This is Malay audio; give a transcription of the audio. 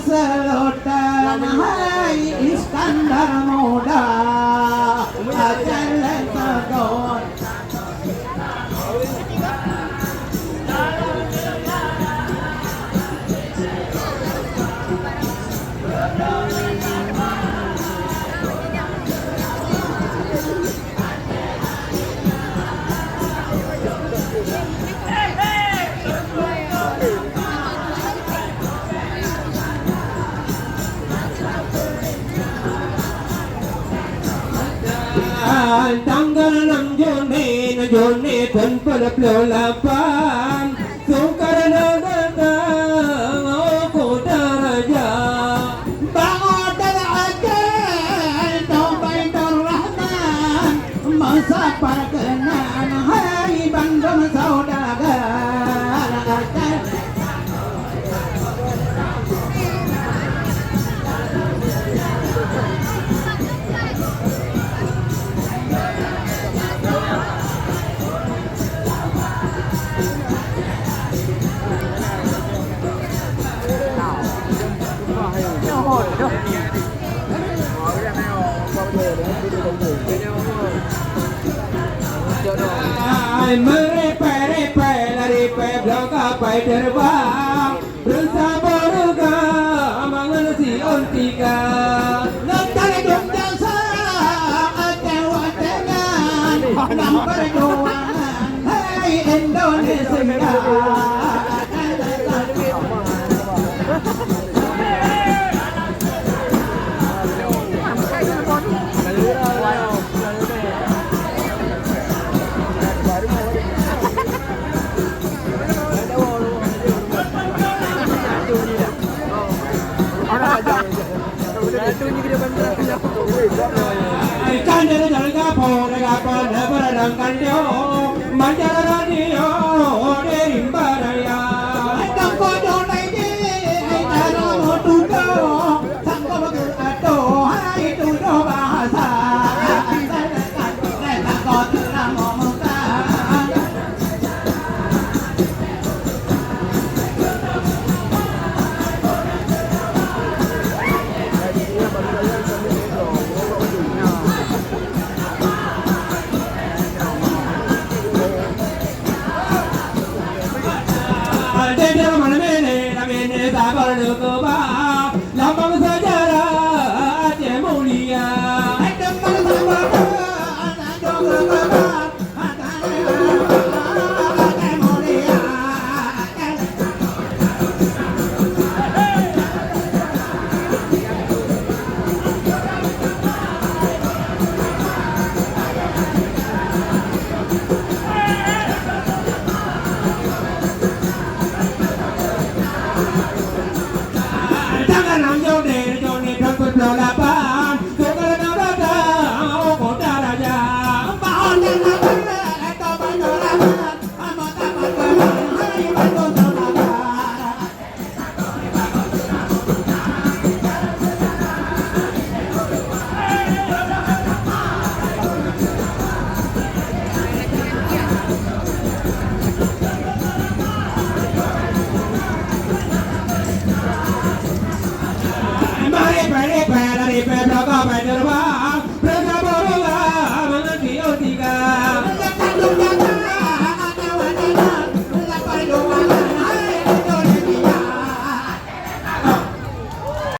Sultan hai Iskandar muda Jalan tegur tanggal 6 Juni penpelapelapan Soekarno datang kota raja Bangun dan ajal Taubatur Rahman Masa perkenan Hai Bandung saudagar Merepe-repe laripe belakang pai terbang bersama berga mangan si ontika nantare dong jasa atewa dengan nam perjuangan hai Indonesia Ikan dari jalan kapal, lebar rangkan dia, manjat radio dari baraya. Tangko jonai je, cara motudo, tangko bagus ado, hai tudo bahasa. Tangko terang muka. Dia mana mene sabar lupa lambang sejarah Aceh mulia depan sabar Aceh mulia Jangan nang jauh deh, jauh nih takut lola